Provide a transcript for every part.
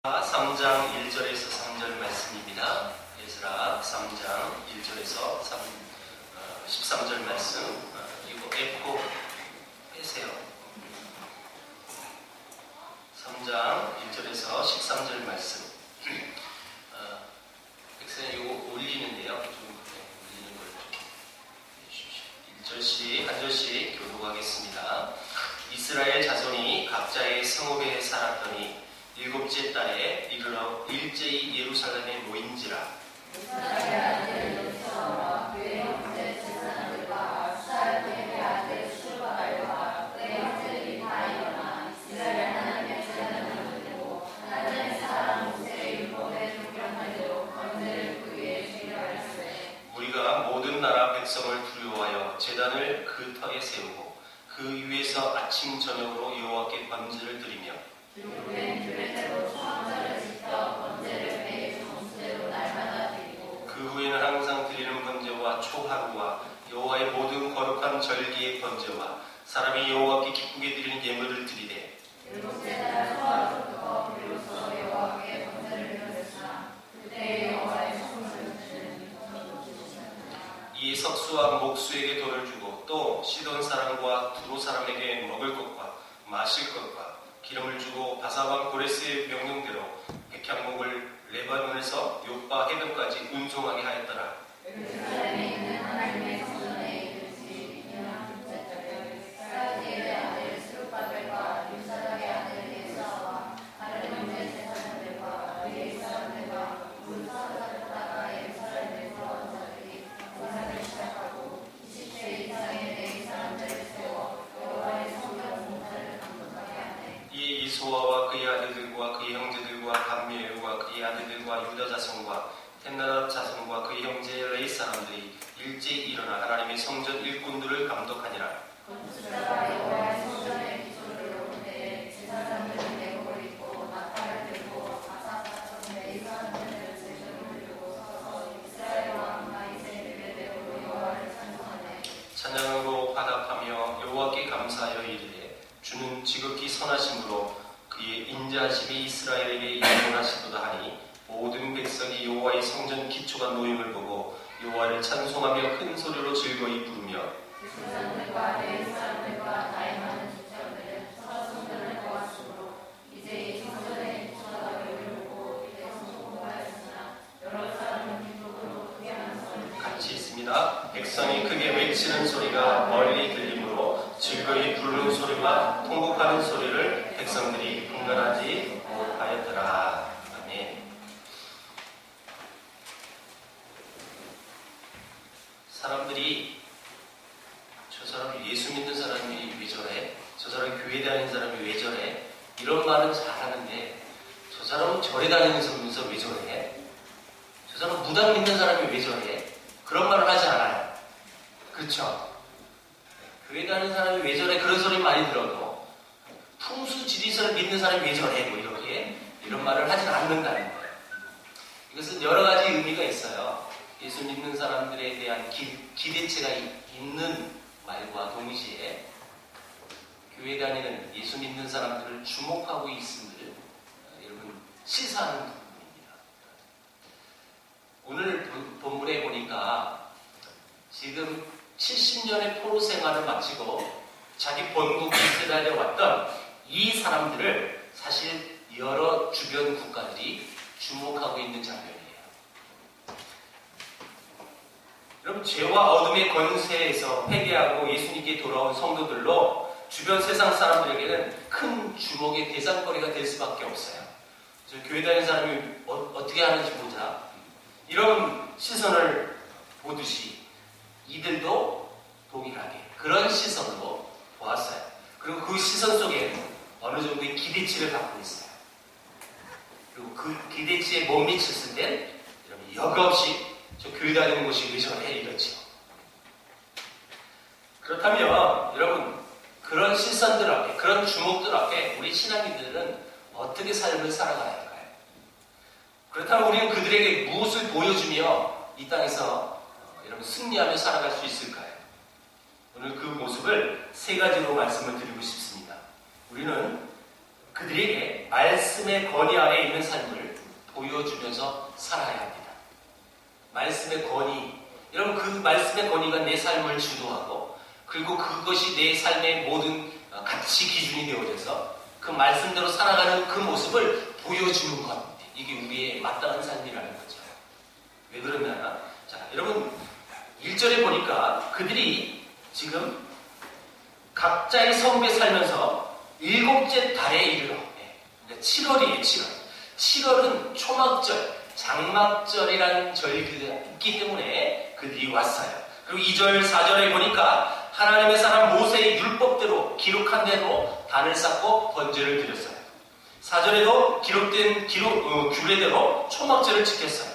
3장 1절에서 3절 말씀입니다. 에스라 3장 1절에서 13절 말씀. 이거 F4 빼세요. 3장 1절에서 13절 말씀. 백선생 이거 올리는데요. 올리는 걸 좀 해주십시오. 1절씩 한 절씩 교독하겠습니다. 이스라엘 자손이 각자의 성읍에 살았더니 일곱째 달에 이르러 일제히 예루살렘에 모인지라. 이스라엘 아들 여호수아와 그의 형제 제사장들과 압살의 아들 수르바벨과 그의 형제들이 다 일어나 이스라엘 하나님의 제사장을 드리고 하나님의 사람 모세의 율법에 존경한 대로 번제를 그 위에 드리라하였으되 우리가 모든 나라 백성을 두려워하여 제단을 그 터에 세우고 그 위에서 아침 저녁으로 여호와께 번제를 드리며 기록된 규례대로 초막절을 지켜 번제를 매일 정수대로 날마다 드리고 그 후에는 항상 드리는 번제와 초하루와 여호와의 모든 거룩한 절기의 번제와 사람이 여호와께 기쁘게 드리는 예물을 드리되 일곱째 달 초하루부터 비로소 여호와께 번제를 드렸으나 그때 여호와의 성물을 드리는 이 석수와 목수에게 돌을 주고 또 시돈 사람과 두로 사람에게 먹을 것과 마실 것과 기름을 주고 바사왕 고레스의 명령대로 백향목을 레바논에서 요빠 해변까지 운송하게 하였더라. 예루살렘에 있는 하나님의 성전에 이르지 이년 둘째 달에 사라디엘의 아들 스룹바벨과 율사닥의 아들 예수아와 다른 형제 제사장들과 의의 사람들과 문 사사다가 예루살렘에 들어온 자들이 공사를 시작하고 20세 이상의 레위 사람들을 세워 여호와의 성전 공사를 감독하게 하네. 이 이소아와 그의 아들들과 그의 형제들과 감미엘과 그의 아들들과 유다 자손과 텐나답 자손과 그의 형제 레이 사람들이 일제히 일어나 하나님의 성전 일꾼들을 감독하니라. 건축자가 여호와의 성전의 기초를 놓을 때에 제사장들은 내복을 입고 나팔을 들고 아사 사천 레위 사람들은 제전을 들고 서서 이스라엘 왕 다윗의 규례대로 여호와를 찬송하네. 찬양으로 화답하며 여호와께 감사하여 이르되 주는 지극히 선하심으로 그의 인자하심이 이스라엘에게 일어나시도다 하니 모든 백성이 여호와의 성전 기초가 놓임을 보고 여호와를 찬송하며 큰 소리로 즐거이 부르며 제사장들과 레위 사람들과 나이 많은 족장들은 서로 성전을 보았으므로 이제 이 성전의 기초가 여기를 보고 이제 성공하였으나 여러 사람은 기록으로 크게 하는 소리를 같이 있습니다. 백성이 크게 외치는 소리가 멀리 들리므로 즐거이 부르는 소리와 통곡하는 소리를 백성들이 분간하지 못하였더라. 아멘. 사람들이 저 사람 예수 믿는 사람이 왜 저래? 저 사람 교회 다니는 사람이 왜 저래? 이런 말은 잘하는데 저 사람은 절에 다니면서 왜 저래? 저 사람 무당 믿는 사람이 왜 저래? 그런 말을 하지 않아요. 그렇죠? 교회 다니는 사람이 왜 저래? 그런 소리 많이 들어도 풍수 지리설을 믿는 사람이 왜 저래? 뭐 이렇게 이런 말을 하진 않는다는 거예요. 이것은 여러 가지 의미가 있어요. 예수 믿는 사람들에 대한 기대치가 있는 말과 동시에 교회 다니는 예수 믿는 사람들을 주목하고 있음을 여러분 시사하는 부분입니다. 오늘 본문에 보니까 지금 70년의 포로 생활을 마치고 자기 본국 이스라엘에 왔던 이 사람들을 사실 여러 주변 국가들이 주목하고 있는 장면이에요. 여러분, 죄와 어둠의 권세에서 회개하고 예수님께 돌아온 성도들로 주변 세상 사람들에게는 큰 주목의 대상거리가 될 수밖에 없어요. 교회 다니는 사람이 어떻게 하는지 보자. 이런 시선을 보듯이 이들도 동일하게 그런 시선으로 보았어요. 그리고 그 시선 속에 어느 정도의 기대치를 갖고 있어요. 그리고 그 기대치에 못 미쳤을 땐 여러분 여과없이 저 교회 다니는 곳이 왜 저래? 이렇죠. 그렇다면 여러분 그런 시선들 앞에 그런 주목들 앞에 우리 신앙인들은 어떻게 삶을 살아가야 할까요? 그렇다면 우리는 그들에게 무엇을 보여주며 이 땅에서 여러분 승리하며 살아갈 수 있을까요? 오늘 그 모습을 세 가지로 말씀을 드리고 싶습니다. 우리는 그들에게 말씀의 권위 아래에 있는 삶을 보여주면서 살아야 합니다. 말씀의 권위, 여러분 그 말씀의 권위가 내 삶을 주도하고 그리고 그것이 내 삶의 모든 가치 기준이 되어져서 그 말씀대로 살아가는 그 모습을 보여주는 것, 이게 우리의 마땅한 삶이라는 거죠. 왜 그러냐? 자, 여러분 1절에 보니까 그들이 지금 각자의 성읍에 살면서 7째 달에 이르러, 7월이에요. 7월. 7월은 초막절, 장막절이라는 절기가 있기 때문에 그들이 왔어요. 그리고 2절, 4절에 보니까 하나님의 사람 모세의 율법대로 기록한 대로 단을 쌓고 번제를 드렸어요. 4절에도 기록된 규례대로 초막절을 지켰어요.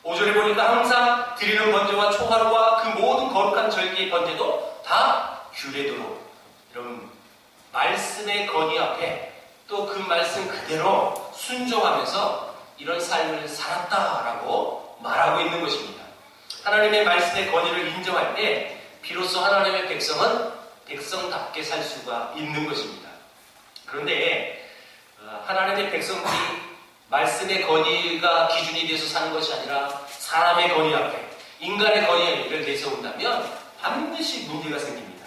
5절에 보니까 항상 드리는 번제와 초하루와 그 모든 거룩한 절기의 번제도 다 규례대로, 여러분 말씀의 권위 앞에 또 그 말씀 그대로 순종하면서 이런 삶을 살았다라고 말하고 있는 것입니다. 하나님의 말씀의 권위를 인정할 때 비로소 하나님의 백성은 백성답게 살 수가 있는 것입니다. 그런데 하나님의 백성들이 말씀의 권위가 기준이 돼서 사는 것이 아니라 사람의 권위 앞에, 인간의 권위를 내세운다면 반드시 문제가 생깁니다.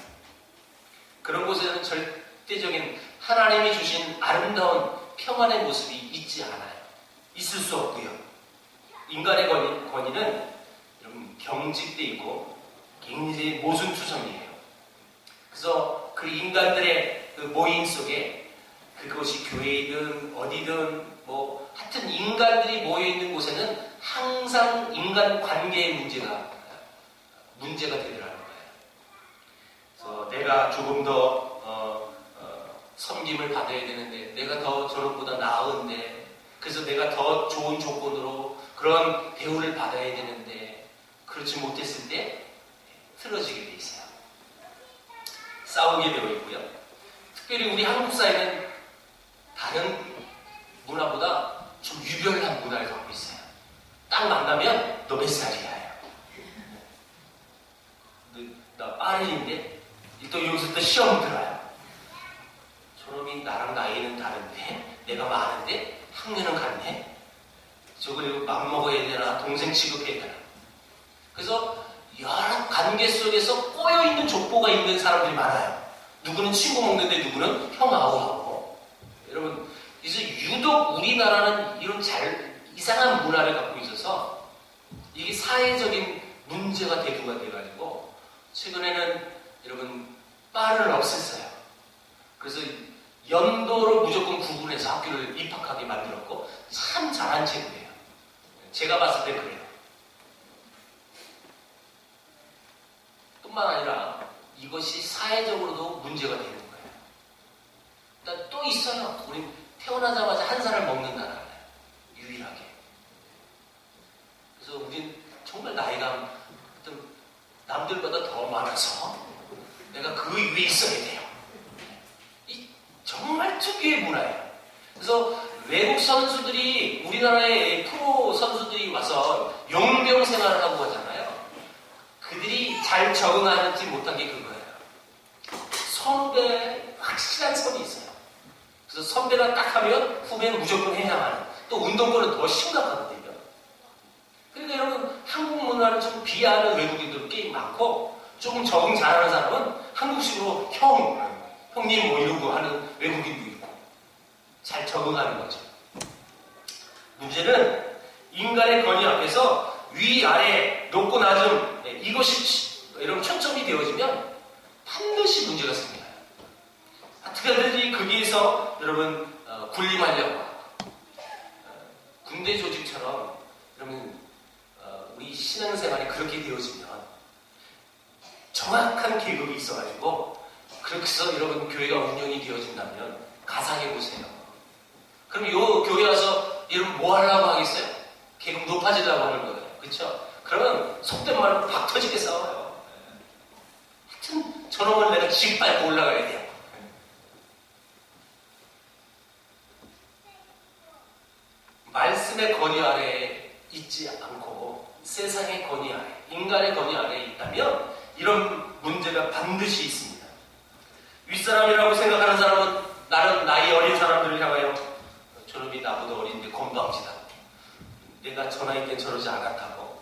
그런 곳에는 절대적인 하나님이 주신 아름다운 평안의 모습이 있지 않아요. 있을 수 없고요. 인간의 권위는 여러분 경직되어 있고 굉장히 모순투성이에요. 그래서 그 인간들의 그 모임 속에 그것이 교회이든 어디든 하여튼 인간들이 모여있는 곳에는 항상 인간 관계의 문제가 되더라는 거예요. 그래서 내가 조금 더 섬김을 받아야 되는데, 내가 더 저놈보다 나은데, 그래서 내가 더 좋은 조건으로 그런 대우를 받아야 되는데, 그렇지 못했을 때 틀어지게 돼 있어요. 싸우게 되어 있고요. 특별히 우리 한국 사회는 다른 문화보다 좀 유별난 문화를 갖고 있어요. 딱 만나면 너 몇 살이야? 나 빠른인데 또 여기서 또 시험 들어요. 저놈이 나랑 나이는 다른데 내가 많은데 학년은 같네. 저걸 맘먹어야 되나 동생 취급해야 되나. 그래서 여러 관계 속에서 꼬여있는 족보가 있는 사람들이 많아요. 누구는 친구 먹는데 누구는 형하고 하고. 여러분 그래서 유독 우리나라는 이런 이상한 문화를 갖고 있어서 이게 사회적인 문제가 대두가 돼가지고 최근에는 여러분 빠를 없앴어요. 그래서 연도로 무조건 구분해서 학교를 입학하게 만들었고 참 잘한 제도예요. 제가 봤을 때 그래요. 뿐만 아니라 이것이 사회적으로도 문제가 되는 거예요. 일단 또 있어요. 우리 태어나자마자 한 살을 먹는 나라예요. 유일하게. 그래서 우린 정말 나이가 남들보다 더 많아서 내가 그 위에 있어야 돼요. 이 정말 특유의 문화예요. 그래서 외국 선수들이 우리나라의 프로 선수들이 와서 용병 생활을 하고 가잖아요. 그들이 잘 적응하지 못한 게 그거예요. 선배에 확실한 선이 있어요. 그래서 선배가 딱 하면 후배는 무조건 해야 하는. 또 운동권은 더 심각하거든요. 그러니까 여러분 한국 문화를 좀 비하하는 외국인들 꽤 많고 조금 적응 잘하는 사람은 한국식으로 형님 뭐 이러고 하는 외국인도 있고 잘 적응하는 거죠. 문제는 인간의 권위 앞에서 위아래 높고 낮음 이것이 여러분 초점이 되어지면 반드시 문제가 생겨요. 어떻게든지 거기에서 여러분 군림하려고 하고 군대 조직처럼 여러분 우리 신앙생활이 그렇게 되어지면 정확한 계급이 있어가지고 그렇게 해서 여러분 교회가 운영이 되어진다면 가상해보세요. 그럼 요 교회 와서 여러분 뭐 하려고 하겠어요? 계급 높아지려고 하는 거예요. 그렇죠? 그러면 속된 말로 팍 터지게 싸워요. 하여튼 저놈을 내가 집 밟고 올라가야 돼요. 말씀의 권위 아래에 있지 않고 세상의 권위 아래, 인간의 권위 아래에 있다면 이런 문제가 반드시 있습니다. 윗사람이라고 생각하는 사람은 나는 나이 어린 사람들을 향하여 저놈이 나보다 어린데 건방지다. 내가 저 나이 땐 저러지 않았다고.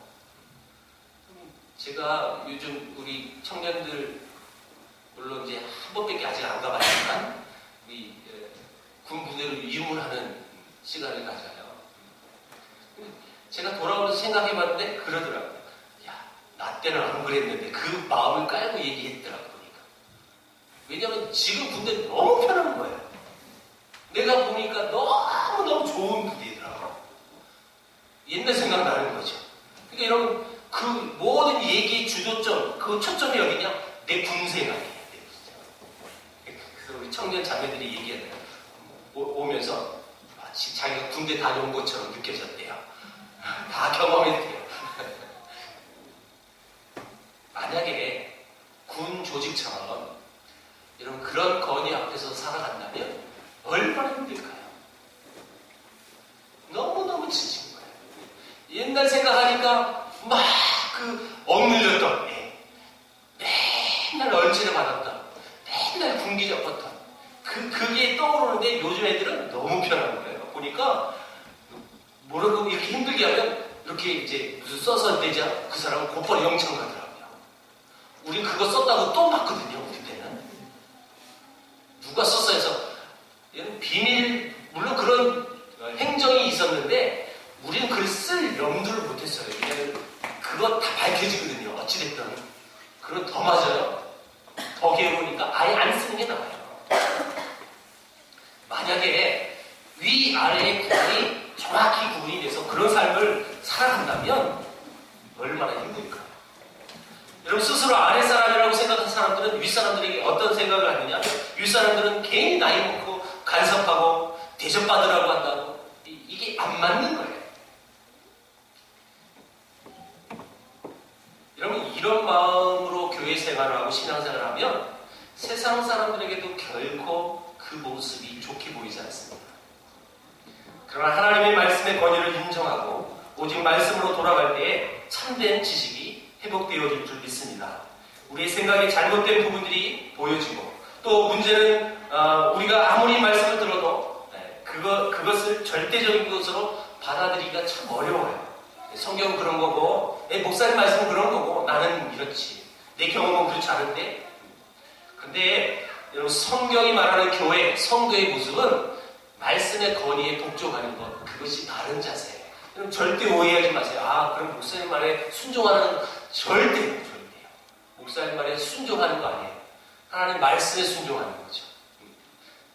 제가 요즘 우리 청년들 물론 이제 한 번밖에 아직 안 가봤지만 우리 군 부대를 입문하는 시간을 가져요. 제가 돌아오면서 생각해봤는데 그러더라고요. 야, 나 때는 안 그랬는데 그 마음을 깔고 얘기했더라고 보니까. 왜냐하면 지금 군대 너무 편한 거예요. 내가 보니까 너무너무 좋은 부대더라고요. 옛날 생각나는 거죠. 그러니까 여러분 그 모든 얘기의 주도점, 그 초점이 어디냐? 내 군생활이에요. 그래서 우리 청년 자매들이 얘기하는 오면서 마치 자기가 군대 다녀온 것처럼 느껴졌대요. 다 경험했대요. 만약에 군 조직처럼 이런 그런 건의 앞에서 살아간다면 얼마나 힘들까요? 너무너무 지친 거예요. 옛날 생각하니까 막 그 억눌렸던 맨날 얼지를 받았던 맨날 군기 잡았던 그게 떠오르는데 요즘 애들은 너무 편한 거예요. 보니까 뭐라고 이렇게 힘들게 하면 이렇게 이제 무슨 써서 내자 그 사람은 곧바로 영창 가더라고요. 우린 그거 썼다고 또 맞거든요. 우리 때는 누가 썼어 해서 얘는 비밀 물론 그런 행정이 있었는데 우리는 그걸 쓸 염두를 못했어요. 왜냐하면 그거 다 밝혀지거든요. 어찌됐든 그건 더 맞아요. 더 괴로우니까 아예 안 쓰는 게 나아요. 만약에 위아래의 구분이 정확히 구분이 돼서 그런 삶을 살아간다면 얼마나 힘들까요? 여러분 스스로 아랫사람이라고 생각하는 사람들은 윗사람들에게 어떤 생각을 하느냐? 윗사람들은 괜히 나이 먹고 간섭하고 대접받으라고 한다고 이게 안 맞는 거예요. 여러분 이런 마음으로 교회 생활을 하고 신앙생활을 하면 세상 사람들에게도 결코 그 모습이 좋게 보이지 않습니다. 그러나 하나님의 말씀의 권위를 인정하고 오직 말씀으로 돌아갈 때에 참된 지식이 회복되어질 줄 믿습니다. 우리의 생각이 잘못된 부분들이 보여지고 또 문제는 우리가 아무리 말씀을 들어도 그것을 절대적인 것으로 받아들이기가 참 어려워요. 성경은 그런 거고 목사님 말씀은 그런 거고 나는 이렇지. 내 경험은 그렇지 않은데 근데 여러분 성경이 말하는 교회, 성도의 모습은 말씀의 권위에 복종하는 것 그것이 바른 자세예요. 여러분 절대 오해하지 마세요. 그럼 목사님 말에 순종하는 절대요. 목사님 말에 순종하는 거 아니에요. 하나님 말씀에 순종하는 거죠.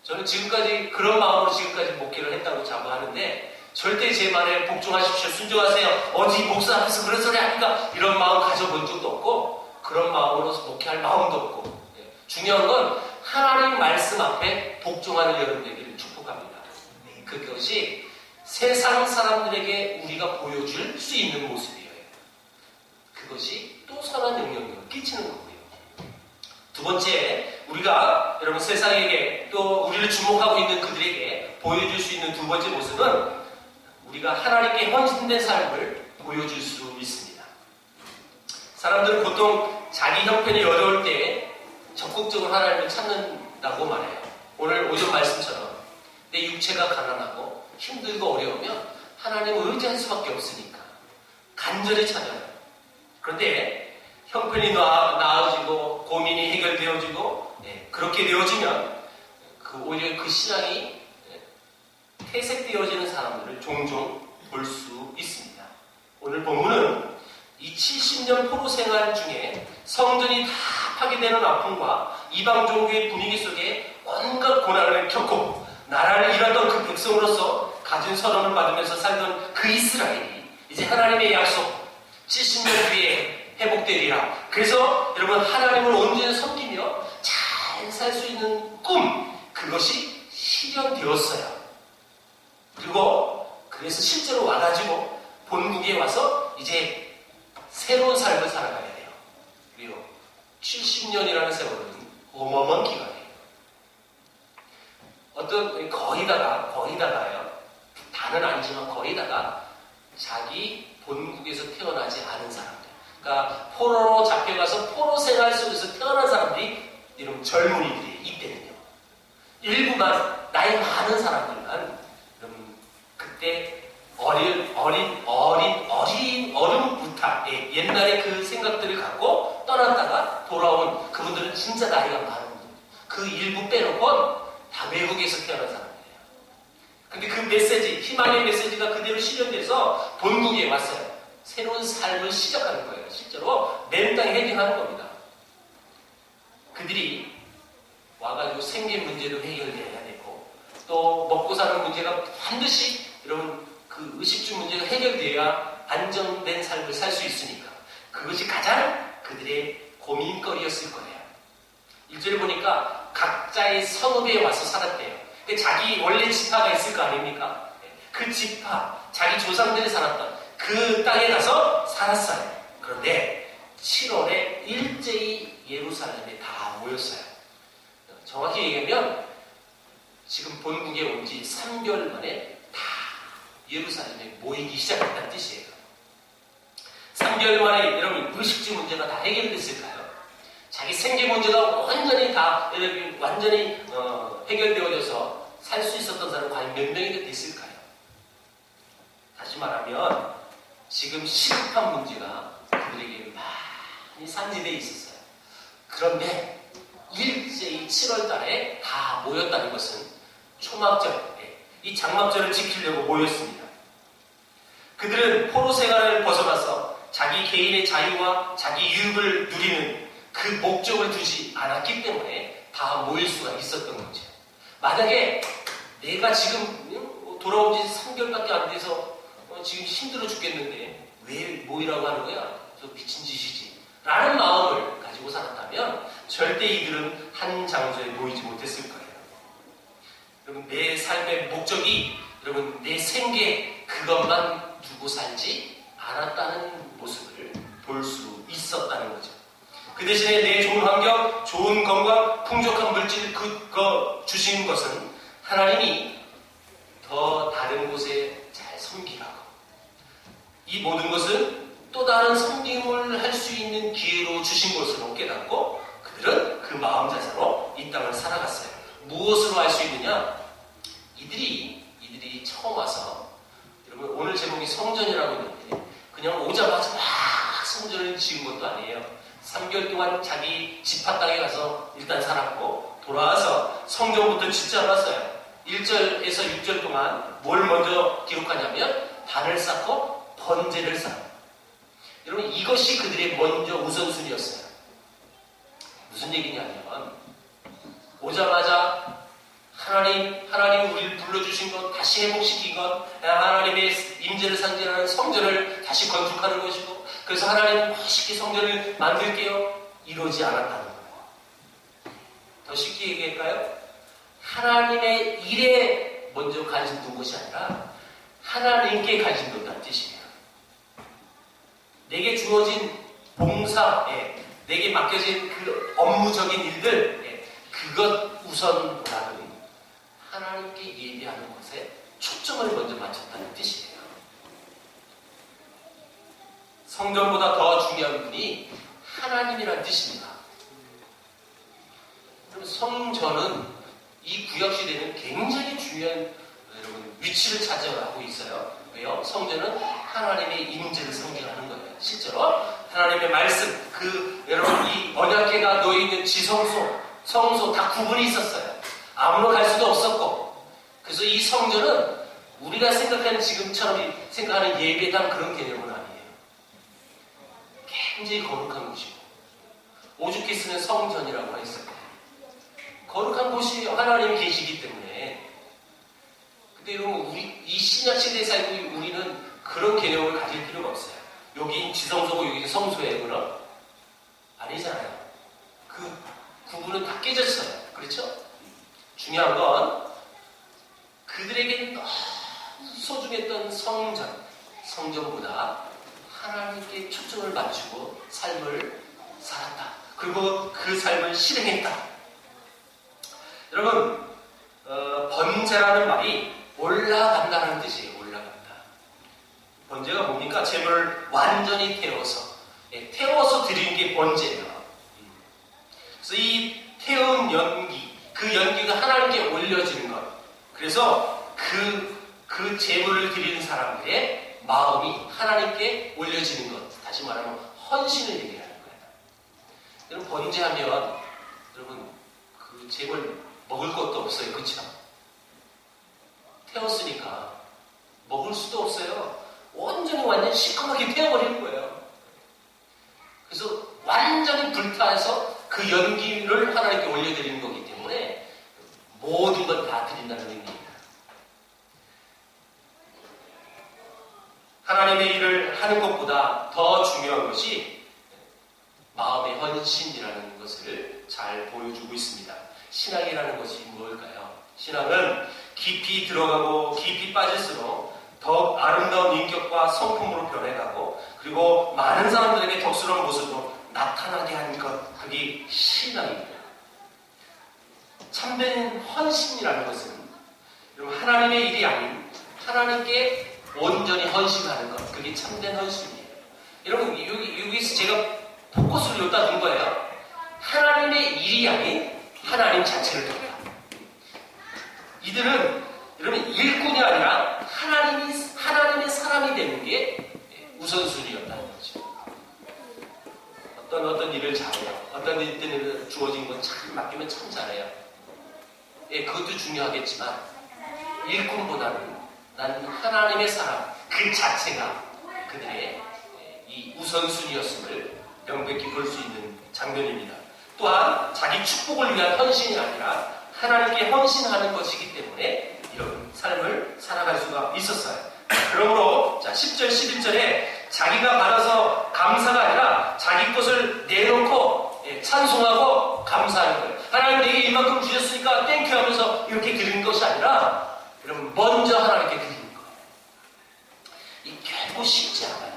저는 지금까지 그런 마음으로 지금까지 목회를 했다고 자부하는데 절대 제 말에 복종하십시오. 순종하세요. 어디 목사 앞에서 그런 소리 하니까 이런 마음 가져본 적도 없고 그런 마음으로 목회할 마음도 없고 중요한 건 하나님 말씀 앞에 복종하는 여러분 되기를 축복합니다. 그것이 세상 사람들에게 우리가 보여줄 수 있는 모습이에요. 그것이 또 선한 영향력을 끼치는 거고요. 두 번째, 우리가 여러분 세상에게 또 우리를 주목하고 있는 그들에게 보여줄 수 있는 두 번째 모습은 우리가 하나님께 헌신된 삶을 보여줄 수 있습니다. 사람들은 보통 자기 형편이 어려울 때 적극적으로 하나님을 찾는다고 말해요. 오늘 오전 말씀처럼 내 육체가 가난하고 힘들고 어려우면 하나님을 의지할 수밖에 없으니까 간절히 찾아요. 그런데 형편이 나아지고 고민이 해결되어지고 그렇게 되어지면 오히려 그 신앙이 퇴색되어지는 사람들을 종종 볼 수 있습니다. 오늘 본문은 이 70년 포로 생활 중에 성전이 다 파괴되는 아픔과 이방 종교의 분위기 속에 온갖 고난을 겪고 나라를 잃었던 그 백성으로서 가진 서름을 받으면서 살던 그 이스라엘이 이제 하나님의 약속 70년 뒤에 회복되리라. 그래서 여러분 하나님을 온전히 섬기며 잘 살 수 있는 꿈 그것이 실현되었어요. 그리고 그래서 실제로 와가지고 본국에 와서 이제 새로운 삶을 살아가야 돼요. 그리고 70년이라는 세월은 어마어마한 기간이에요. 어떤 거의다가요. 다는 아니지만 거의다가 자기 본국에서 태어나지 않은 사람들. 그러니까 포로로 잡혀가서 포로 생활 속에서 태어난 사람들이 이런 젊은이들이 이때는요. 일부만, 나이 많은 사람들만, 그때 어른부터 옛날에 그 생각들을 갖고 떠났다가 돌아온 그분들은 진짜 나이가 많은 분들. 그 일부 빼놓고는 다 외국에서 태어난 사람이에요. 근데 그 메시지, 희망의 메시지가 그대로 실현돼서 본국에 왔어요. 새로운 삶을 시작하는 거예요. 실제로 맨땅에 헤딩하는 겁니다. 그들이 와가지고 생계 문제도 해결돼야 되고, 또 먹고 사는 문제가 반드시, 여러분, 그 의식주 문제가 해결돼야 안정된 삶을 살 수 있으니까 그것이 가장 그들의 고민거리였을 거예요. 1절에 보니까 각자의 성읍에 와서 살았대요. 자기 원래 지파가 있을 거 아닙니까? 그 지파, 자기 조상들이 살았던 그 땅에 가서 살았어요. 그런데 7월에 일제히 예루살렘에 다 모였어요. 정확히 얘기하면 지금 본국에 온 지 3개월 만에 다 예루살렘에 모이기 시작했다는 뜻이에요. 3개월 만에 여러분 의식주 문제가 다 해결됐을까요? 자기 생계 문제가 완전히 다 완전히 해결되어져서 살 수 있었던 사람 과연 몇 명이 됐을까요? 다시 말하면 지금 시급한 문제가 그들에게 많이 산지되어 있었어요. 그런데 일제히 7월 달에 다 모였다는 것은 초막절, 이 장막절을 지키려고 모였습니다. 그들은 포로 생활을 벗어나서 자기 개인의 자유와 자기 유익을 누리는 그 목적을 두지 않았기 때문에 다 모일 수가 있었던 거죠. 만약에 내가 지금 돌아온 지 3개월밖에 안 돼서 지금 힘들어 죽겠는데 왜 모이라고 하는 거야? 저 미친 짓이지. 라는 마음을 가지고 살았다면 절대 이들은 한 장소에 모이지 못했을 거예요. 여러분, 내 삶의 목적이 여러분 내 생계 그것만 두고 살지 않았다는 모습을 볼 수 있었다는 거죠. 그 대신에 내 좋은 환경, 좋은 건강, 풍족한 물질 그거 주신 것은 하나님이 더 다른 곳에 잘 섬기라고. 이 모든 것은 또 다른 섬김을 할 수 있는 기회로 주신 것으로 깨닫고 그들은 그 마음 자세로 이 땅을 살아갔어요. 무엇으로 알 수 있느냐? 이들이 처음 와서, 여러분 오늘 제목이 성전이라고 있는데 그냥 오자마자 막 성전을 지은 것도 아니에요. 3개월 동안 자기 지파 땅에 가서 일단 살았고 돌아와서 성전부터 짓지 않았어요. 1절에서 6절 동안 뭘 먼저 기록하냐면 단을 쌓고 번제를 쌓아요. 여러분 이것이 그들의 먼저 우선순위였어요. 무슨 얘기냐면 오자마자 하나님 우리를 불러주신 것 다시 회복시킨 것, 하나님의 임재를 상징하는 성전을 다시 건축하는 것이고, 그래서 하나님 멋있게 성전을 만들게요. 이러지 않았다는 거예요. 더 쉽게 얘기할까요? 하나님의 일에 먼저 관심 둔 것이 아니라 하나님께 관심 둔다는 뜻이에요. 내게 주어진 봉사에, 내게 맡겨진 그 업무적인 일들, 그것 우선보다는 하나님께 예배하는 것에 초점을 먼저 맞췄다는 뜻이에요. 성전보다 더 중요한 분이 하나님이라는 뜻입니다. 그럼 성전은 이 구약시대는 굉장히 중요한 여러분 위치를 차지하고 있어요. 왜요? 성전은 하나님의 임재를 상징하는 거예요. 실제로 하나님의 말씀, 여러분 이 언약궤가 놓여있는 지성소, 성소 다 구분이 있었어요. 아무로 갈 수도 없었고, 그래서 이 성전은 우리가 생각하는 지금처럼 생각하는 예배당 그런 개념은 아니에요. 굉장히 거룩한 곳이고 오죽했으면 성전이라고 했을 거예요. 거룩한 곳이 하나님이 계시기 때문에. 근데 여러분 이 신약 시대에 살고 있는 우리는 그런 개념을 가질 필요가 없어요. 여기 지성소고 여기 성소예요. 그럼 아니잖아요. 그 구분은 다 깨졌어요. 그렇죠? 중요한 건 그들에게 너무 소중했던 성전보다 하나님께 초점을 맞추고 삶을 살았다. 그리고 그 삶을 실행했다. 여러분, 번제라는 말이 올라간다는 뜻이에요. 올라간다. 번제가 뭡니까? 재물을 완전히 태워서 드리는 게 번제예요. 그래서 이 태운 연기, 그 그 연기가 하나님께 올려지는 것. 그래서 그 제물을 드리는 사람들의 마음이 하나님께 올려지는 것. 다시 말하면 헌신을 얘기하는 거예요. 여러분 번제하면 여러분 그 제물 먹을 것도 없어요. 그렇죠? 태웠으니까 먹을 수도 없어요. 완전 시커멓게 태워버리는 거예요. 그래서 완전히 불타서 그 연기를 하나님께 올려드리는 거기 때문에 모든 걸 다 드린다는 의미입니다. 하나님의 일을 하는 것보다 더 중요한 것이 마음의 헌신이라는 것을 잘 보여주고 있습니다. 신앙이라는 것이 무엇일까요? 신앙은 깊이 들어가고 깊이 빠질수록 더욱 아름다운 인격과 성품으로 변해가고 그리고 많은 사람들에게 덕스러운 모습으로 나타나게 하는 것, 그게 신앙입니다. 참된 헌신이라는 것은 여러분 하나님의 일이 아닌 하나님께 온전히 헌신하는 것, 그게 참된 헌신이에요. 여러분 여기서 제가 포커스를 여기다 둔 거예요. 하나님의 일이 아닌 하나님 자체를 돕니다. 이들은 여러분 일꾼이 아니라 하나님의 사람이 되는 게 우선순위였다는 거죠. 어떤 일을 잘해요. 어떤 일을 주어진 건 참 맡기면 참 잘해요. 예, 그것도 중요하겠지만 일꾼보다는 나는 하나님의 사람 그 자체가 그들의 이 우선순위였음을 명백히 볼 수 있는 장면입니다. 또한 자기 축복을 위한 헌신이 아니라 하나님께 헌신하는 것이기 때문에 이런 삶을 살아갈 수가 있었어요. 그러므로 10절 11절에 자기가 받아서 감사가 아니라 자기 것을 내놓고 찬송하고 감사하는 거예요. 하나님 내게 이만큼 주셨으니까 땡큐 하면서 이렇게 드리는 것이 아니라 여러분 먼저 하나님께 드리는 거예요. 이 결코 쉽지 않아요.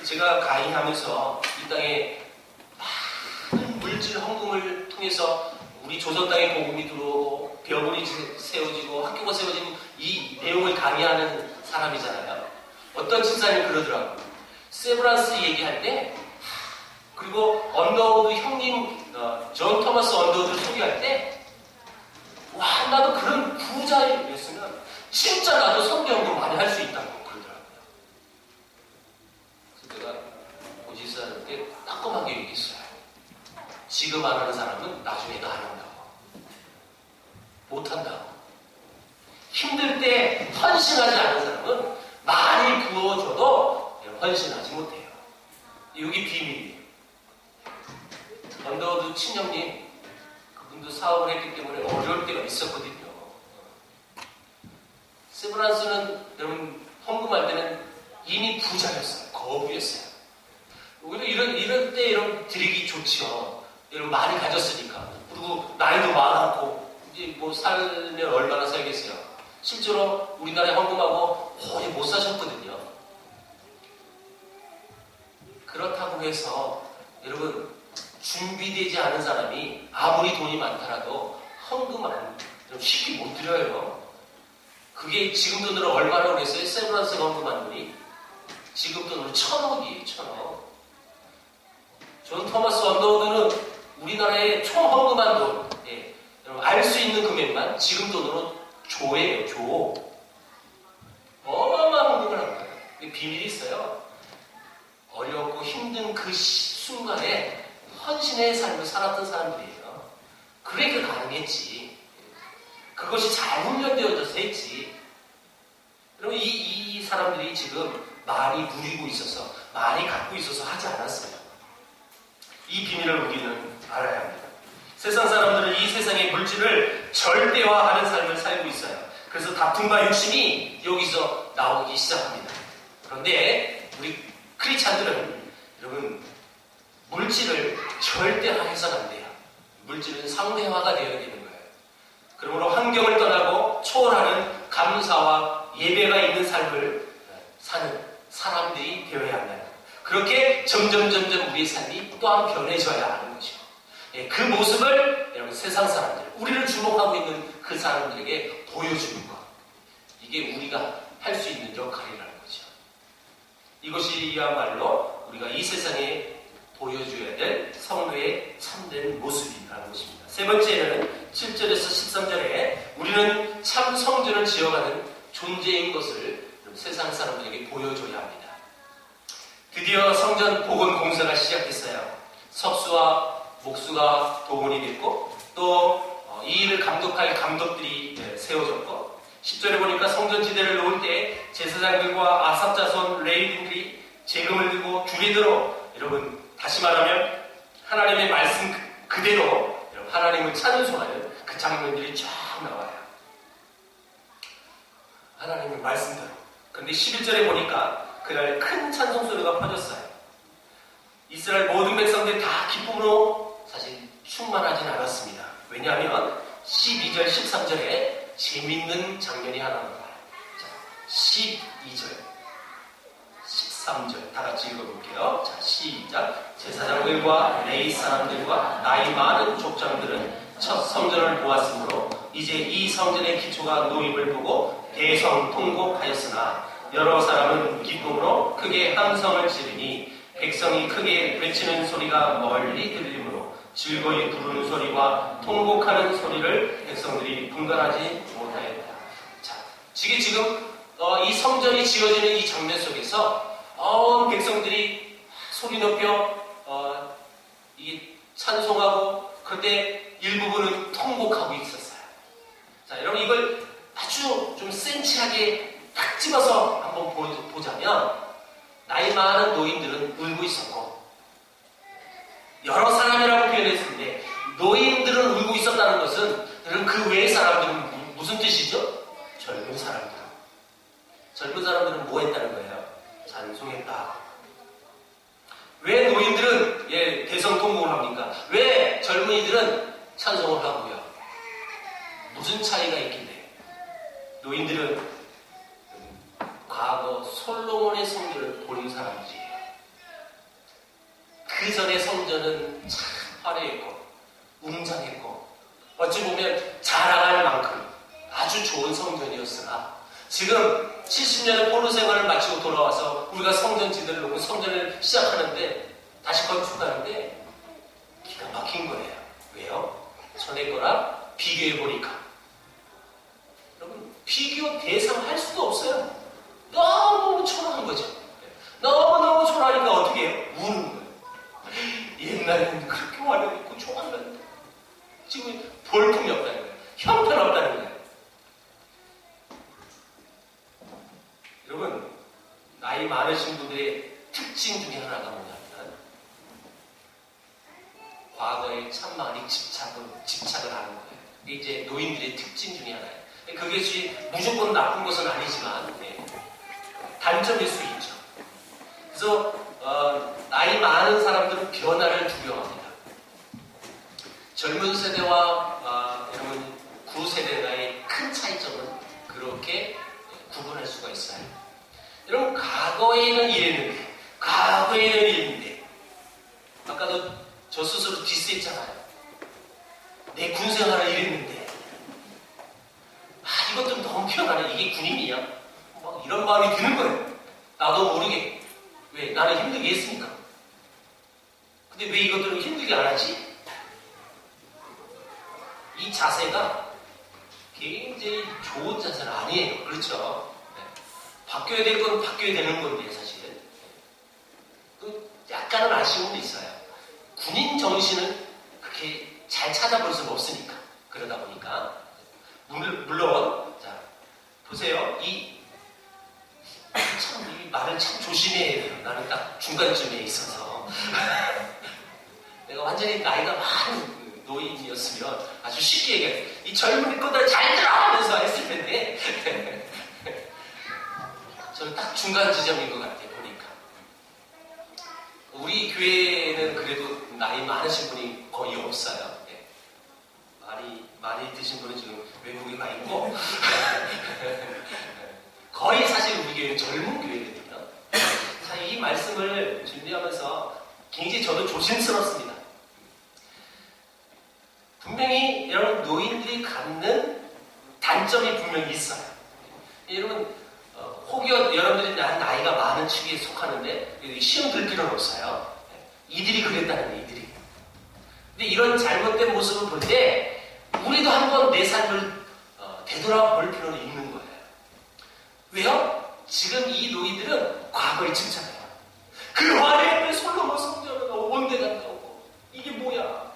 제가 강의하면서 이 땅에 많은 물질 헌금을 통해서 우리 조선 땅에 복음이 들어오고 벼슬이 세워지고 학교가 세워지는 이 내용을 강의하는 사람이잖아요. 어떤 집사님이 그러더라고요. 세브란스 얘기할 때 그리고 언더우드 형님 존 토마스 언더우드를 소개할 때 와 나도 그런 부자였으면 진짜 나도 선교헌금 많이 할 수 있다고 그러더라고요. 그래서 내가 고집사한테 따끔하게 얘기했어요. 지금 안 하는 사람은 나중에도 안 한다고. 못한다고. 힘들 때 헌신하지 않은 사람은 많이 부어줘도 헌신하지 못해요. 여기 비밀이에요. 언더우드 친형님 그분도 사업을 했기 때문에 어려울 때가 있었거든요. 세브란스는 여러분 헌금할 때는 이미 부자였어요. 거부였어요. 오히려 이런 때 이런 드리기 좋죠. 여러분 많이 가졌으니까. 그리고 나이도 많았고 이제 뭐 살면 얼마나 살겠어요. 실제로 우리나라에 헌금하고 거의 못 사셨거든요. 그렇다고 해서 여러분 준비되지 않은 사람이 아무리 돈이 많더라도 헌금 좀 쉽게 못 드려요. 그게 지금 돈으로 얼마라고 그랬어요? 세브란스 헌금한 분이 지금 돈으로 1,000억이에요. 1,000억. 존 토마스 언더우드는 우리나라에 총 헌금한 돈, 알 수 있는 금액만 지금 돈으로 조예요. 조. 어마어마한 헌금을 한 거예요. 비밀이 있어요. 어렵고 힘든 그 순간에 헌신의 삶을 살았던 사람들이에요. 그러니까 가능했지. 그것이 잘 훈련되어져서 했지. 그럼 이 사람들이 지금 많이 누리고 있어서, 많이 갖고 있어서 하지 않았어요. 이 비밀을 우리는 알아야 합니다. 세상 사람들은 이 세상의 물질을 절대화하는 삶을 살고 있어요. 그래서 다툼과 욕심이 여기서 나오기 시작합니다. 그런데 우리 크리스찬들은 여러분 물질을 절대화해서는 안 돼요. 물질은 상대화가 되어야 되는 거예요. 그러므로 환경을 떠나고 초월하는 감사와 예배가 있는 삶을 사는 사람들이 되어야 한다. 그렇게 점점 우리의 삶이 또한 변해져야 하는 것이죠. 그 모습을 여러분 세상 사람들, 우리를 주목하고 있는 그 사람들에게 보여주는 것. 이게 우리가 할 수 있는 역할이라는 거죠. 이것이야말로 우리가 이 세상에 보여줘야 될 성도의 참된 모습이라는 것입니다. 세 번째는 7절에서 13절에 우리는 참 성전을 지어가는 존재인 것을 세상 사람들에게 보여줘야 합니다. 드디어 성전 복원 공사가 시작됐어요. 석수와 목수가 동원이 됐고 또 이 일을 감독할 감독들이 세워졌고 10절에 보니까 성전 지대를 놓을 때 제사장들과 아삽 자손 레위인들이 재금을 들고 줄이 들어 여러분 다시 말하면 하나님의 말씀 그대로 하나님을 찬송하는 그 장면들이 쫙 나와요. 하나님의 말씀대로. 그런데 11절에 보니까 그날 큰 찬송 소리가 퍼졌어요. 이스라엘 모든 백성들이 다 기쁨으로 사실 충만하진 않았습니다. 왜냐하면 12절, 13절에 재밌는 장면이 하나 나와요. 자, 12절, 13절 다 같이 읽어볼게요. 자, 시작. 제사장들과 레위 사람들과 나이 많은 족장들은 첫 성전을 보았으므로 이제 이 성전의 기초가 놓임을 보고 대성통곡하였으나 여러 사람은 기쁨으로 크게 함성을 지르니 백성이 크게 외치는 소리가 멀리 들리므로 즐거이 부르는 소리와 통곡하는 소리를 백성들이 분간하지 못하였다. 자, 지금 이 성전이 지어지는 이 장면 속에서 백성들이 소리 높여 이게 찬송하고 그런데 일부분은 통곡하고 있었어요. 자, 여러분 이걸 아주 좀 센치하게 딱 집어서 한번 보자면 나이 많은 노인들은 울고 있었고 여러 사람이라고 표현했는데 노인들은 울고 있었다는 것은 여러분 그 외의 사람들은 무슨 뜻이죠? 젊은 사람들. 젊은 사람들은 뭐 했다는 거예요? 찬송했다. 왜 노인들은 대성통곡을 합니까? 왜 젊은이들은 찬송을 하고요? 무슨 차이가 있길래? 노인들은 과거 솔로몬의 성전을 본 사람들이에요. 그 전의 성전은 참 화려했고 웅장했고 어찌 보면 자랑할 만큼 아주 좋은 성전이었으나 지금 70년의 포로 생활을 마치고 돌아와서 우리가 성전 지대를 놓고 성전을 시작하는데 다시 건축하는데 기가 막힌 거예요. 왜요? 전에 거랑 비교해보니까 여러분 비교 대상 할 수도 없어요. 너무 초라한 거죠. 너무너무 초라하니까 어떻게 해요? 우는 거예요. 옛날에는 그렇게 화려했고 좋았는데 지금 볼품이 없다는 거예요. 형편없다는 거예요. 여러분 나이 많으신 분들의 특징 중에 하나가 뭐냐면 과거에 참 많이 집착을 하는 거예요. 이게 이제 노인들의 특징 중에 하나예요. 그것이 무조건 나쁜 것은 아니지만 단점일 수 있죠. 그래서 나이 많은 사람들은 변화를 두려워합니다. 젊은 세대와 여러분 구세대의 큰 차이점은 그렇게 구분할 수가 있어요. 여러분 과거에는 이랬는데 아까도 저 스스로 디스했잖아요. 내 군생활을 이랬는데 이것도 너무 피어나네. 이게 군인이야? 막 이런 마음이 드는 거예요. 나도 모르게. 왜? 나는 힘들게 했으니까. 근데 왜 이것들은 힘들게 안 하지? 이 자세가 굉장히 좋은 자세는 아니에요. 그렇죠? 네. 바뀌어야 될 건 바뀌어야 되는 건데 사실 약간은 아쉬움도 있어요. 군인 정신을 그렇게 잘 찾아볼 수는 없으니까. 그러다 보니까 물론 자 보세요. 이 말을 참 조심해야 돼요. 나는 딱 중간쯤에 있어서 내가 완전히 나이가 많은 노인이었으면 아주 쉽게 얘기해. 이 젊은이 거들 잘 들어! 하면서 했을 텐데 저는 딱 중간 지점인 것 같아요. 보니까 우리 교회에는 그래도 나이 많으신 분이 거의 없어요. 많이 드신 분은 지금 외국에 가 있고 거의 사실 우리 교회는 젊은 교회거든요. 자, 이 말씀을 준비하면서 굉장히 저도 조심스럽습니다. 분명히 여러분 노인들이 갖는 단점이 분명히 있어요. 여러분 혹여 여러분들이 나이가 많은 축에 속하는데 시험 들 필요는 없어요. 이들이 그랬다는 거예요, 이들이. 근데 이런 잘못된 모습을 볼 때 우리도 한번 내 삶을 되돌아볼 필요는 있는 거예요. 왜요? 지금 이 노인들은 과거에 침착해요. 그 화려했던 솔로몬 성전은 온데가 나오고 이게 뭐야?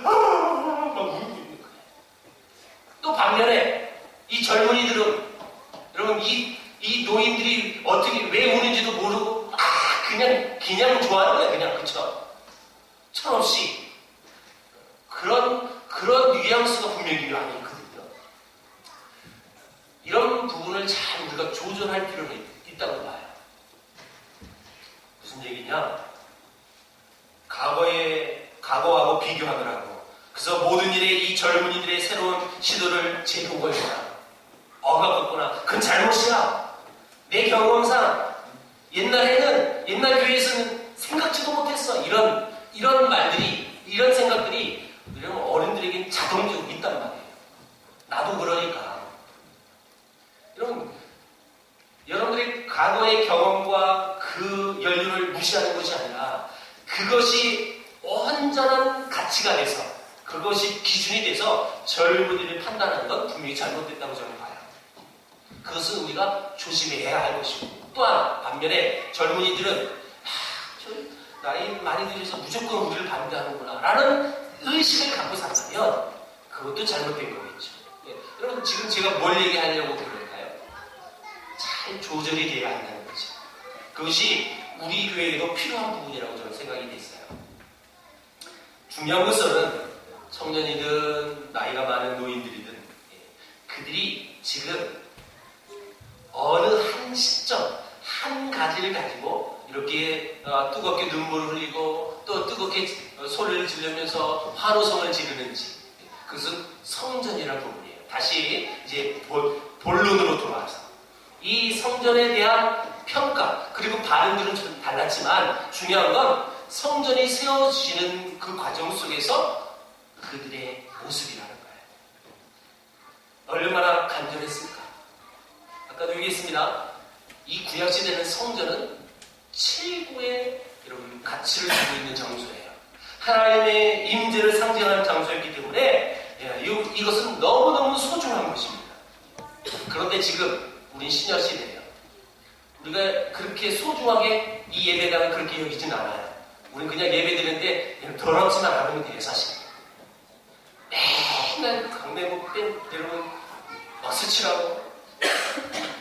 막 울고 있는 거예요. 또 반면에 이 젊은이들은 여러분 이 노인들이 어떻게 왜 우는지도 모르고 그냥 좋아하는 거야 그냥 그쵸? 철없이 그런 뉘앙스가 분명히 안에 있거든요. 이런 부분을 잘 우리가 조절할 필요는 있다고 봐요. 무슨 얘기냐? 과거하고 비교하더라고. 그래서 모든 일에 이 젊은이들의 새로운 시도를 제도거리거나 억압했구나. 그건 잘못이야. 내 경험상 옛날 교회에서는 생각지도 못했어. 이런 말들이, 이런 생각들이 이런 어른들에게는 자동적으로 있단 말이에요. 나도 그러니까. 여러분들의 과거의 경험과 그 연륜을 무시하는 것이 아니라 그것이 온전한 가치가 돼서 그것이 기준이 돼서 젊은이들이 판단하는 건 분명히 잘못됐다고 저는 봐요. 그것은 우리가 조심해야 할 것이고 또한 반면에 젊은이들은 저 나이 많이 들어서 무조건 우리를 반대하는구나 라는 의식을 갖고 산다면 그것도 잘못된 거겠죠. 예. 여러분 지금 제가 뭘 얘기하려고 그럴까요? 잘 조절이 돼야 한다는 거죠. 그것이 우리 교회에도 필요한 부분이라고 저는 생각이 됐어요. 중요한 것은 청년이든 나이가 많은 노인들이든 그들이 지금 어느 한 시점 한 가지를 가지고 이렇게 뜨겁게 눈물을 흘리고 또 뜨겁게 소리를 지르면서 환호성을 지르는지 그것은 성전이라는 부분이에요. 다시 이제 본론으로 돌아와서 이 성전에 대한 평가 그리고 반응들은 좀 달랐지만 중요한 건 성전이 세워지는 그 과정 속에서 그들의 모습이라는 거예요. 얼마나 간절했을까? 아까도 얘기했습니다. 이 구약시대는 성전은 최고의 여러분 가치를 주고 있는 장소예요. 하나님의 임재를 상징하는 장소였기 때문에 이것은 너무너무 소중한 것입니다. 그런데 지금 우린 신약시대예요. 우리가 그렇게 소중하게 이 예배당을 그렇게 여기진 않아요. 우린 그냥 예배 드리는데 더럽지만 않으면 돼요, 사실. 맨날 강대목 뺀 여러분 스치라고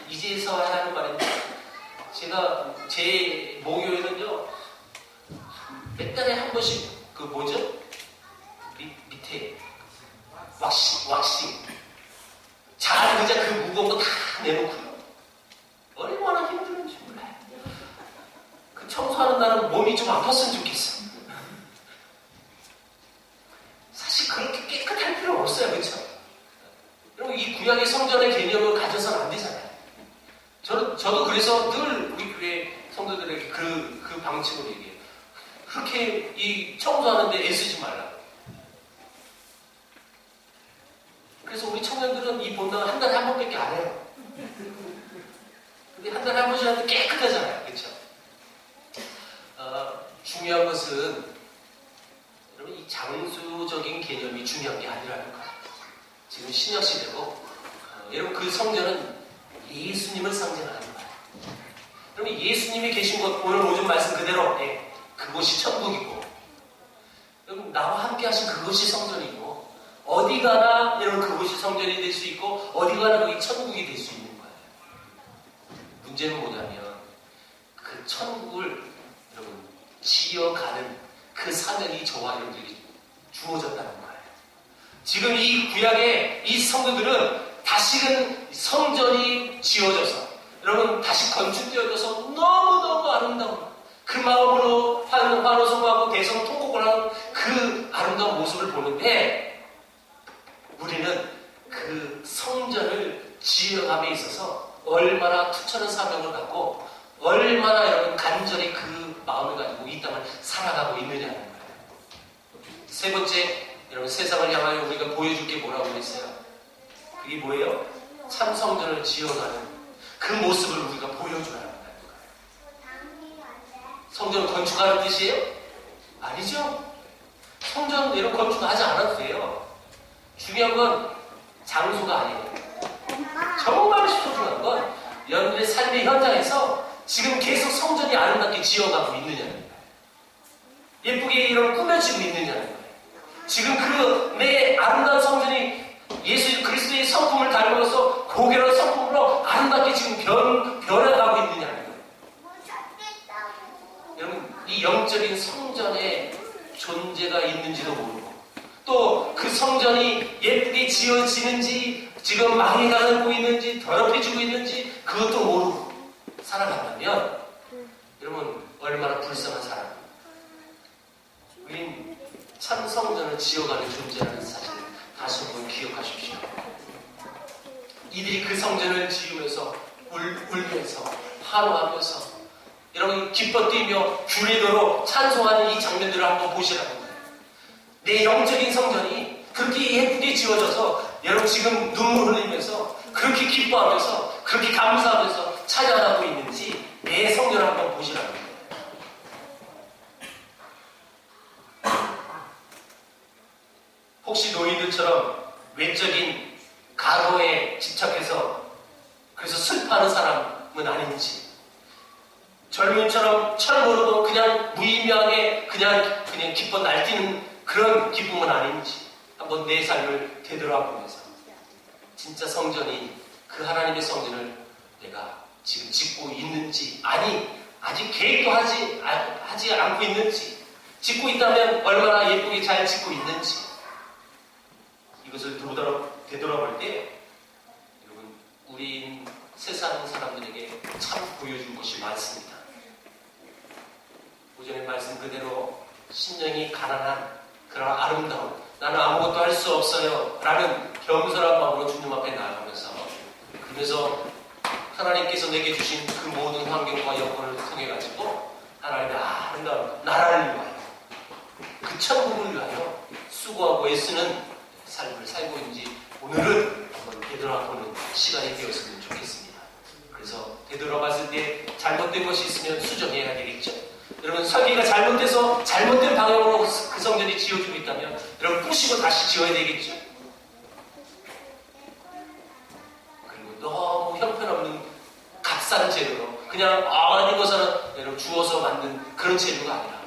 이제서 하는 말인데 제가 제 모교에는요 몇 달에 한 번씩 그 뭐죠? 밑에 왁싱 잘 의자 그 무거운 거 다 내놓고요. 얼마나 힘들은지 몰라요. 그 청소하는 날은 몸이 좀 아팠으면 좋겠어. 사실 그렇게 깨끗할 필요는 없어요. 그렇죠? 여러분 이 구약의 성전의 개념을 가져서는 안 되잖아요. 저도 그래서 늘 우리 교회 성도들에게 그 방침으로 얘기해요. 그렇게 이 청소하는데 애쓰지 말라고. 그래서 우리 청년들은 이 본당을 한 달에 한 번밖에 안 해요. 근데 한 달에 한 번씩 하는데 깨끗하잖아요. 그렇죠? 중요한 것은 여러분 이 장소적인 개념이 중요한 게 아니라는 거예요. 지금 신약시대고 여러분 그 성전은 예수님을 상징하는 거예요. 여러분 예수님이 계신 곳 오늘 오전 말씀 그대로 그곳이 천국이고 여러분 나와 함께 하신 그것이 성전이고 어디 가나 여러분 그곳이 성전이 될 수 있고 어디 가나 거기 천국이 될 수 있는 거예요. 문제는 뭐냐면 그 천국을 여러분 지어가는 그 사명이 저와 여러분들에게 주어졌다는 거예요. 지금 이 구약의 이 성도들은 다시금 성전이 지어져서 여러분 다시 건축되어져서 너무너무 아름다운 그 마음으로 환호성하고 대성 통곡을 하는 그 아름다운 모습을 보는데 우리는 그 성전을 지어감에 있어서 얼마나 투철한 사명을 갖고 얼마나 여러분 간절히 그 마음을 가지고 이 땅을 살아가고 있느냐는 거예요. 세 번째, 여러분 세상을 향하여 우리가 보여줄 게 뭐라고 그랬어요? 그게 뭐예요? 참 성전을 지어가는 그 모습을 우리가 보여줘야 한다는 거예요. 성전을 건축하는 뜻이에요? 아니죠. 성전 내로 건축하지 않아도 돼요. 중요한 건 장소가 아니에요. 정말 소중한 건 여러분들의 삶의 현장에서 지금 계속 성전이 아름답게 지어가고 있느냐는 거예요. 예쁘게 이런 꾸며지고 있느냐는 거예요. 지금 그 내 아름다운 성전이 예수 그리스도의 성품을 닮아서 고결한 성품으로 아름답게 지금 변해가고 있느냐는 거예요. 여러분, 이 영적인 성전에 존재가 있는지도 모르고 또 그 성전이 예쁘게 지어지는지 지금 망해가고 있는지 더럽혀지고 있는지 그것도 모르고 살아간다면 여러분 얼마나 불쌍한 사람입니까? 우린 참 성전을 지어가는 존재라는 사실을 다시 한번 기억하십시오. 이들이 그 성전을 지으면서 울면서 환호하면서 여러분 기뻐 뛰며 규례대로 찬송하는 이 장면들을 한번 보시라는 거예요. 내 영적인 성전이 그렇게 예쁘게 지어져서 여러분 지금 눈물 흘리면서 그렇게 기뻐하면서 그렇게 감사하면서 찬양하고 있는지 내 성전을 한번 보시라는 거예요. 혹시 노인들처럼 외적인 가로에 집착해서 그래서 슬퍼하는 사람은 아닌지, 젊은처럼 철 모르고 그냥 무의미하게 그냥 기뻐 날뛰는 그런 기쁨은 아닌지 한번 내 삶을 되돌아보면서 진짜 성전이 그 하나님의 성전을 내가 지금 짓고 있는지, 아니 아직 계획도 하지 않고 있는지, 짓고 있다면 얼마나 예쁘게 잘 짓고 있는지 이것을 되돌아볼 때 여러분 우리 세상 사람들에게 참 보여줄 것이 많습니다. 오전에 말씀 그대로 심령이 가난한 그런 아름다운, 나는 아무것도 할 수 없어요 라는 겸손한 마음으로 주님 앞에 나아가면서, 그러면서 하나님께서 내게 주신 그 모든 환경과 여건을 통해 가지고 하나님의 아름다운 나라를 위하여, 그 천국을 위하여 수고하고 애쓰는 삶을 살고 있는지 오늘은 한번 되돌아보는 시간이 되었으면 좋겠습니다. 그래서 되돌아봤을 때 잘못된 것이 있으면 수정해야 되겠죠. 여러분 설계가 잘못돼서 잘못된 방향으로 그 성전이 지어지고 있다면 여러분 부시고 다시 지어야 되겠죠. 그리고 너무 형편없는 값싼 재료로 그냥 아닌 것은 여러분 주워서 만든 그런 재료가 아니라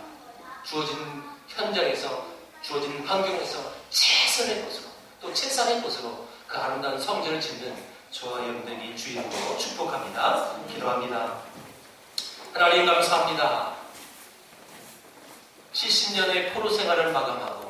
주어진 현장에서 주어진 환경에서 최선의 것으로 또 최상의 것으로 그 아름다운 성전을 짓는 저와 여러분들이 주인으로 축복합니다. 기도합니다. 하나님 감사합니다. 70년의 포로 생활을 마감하고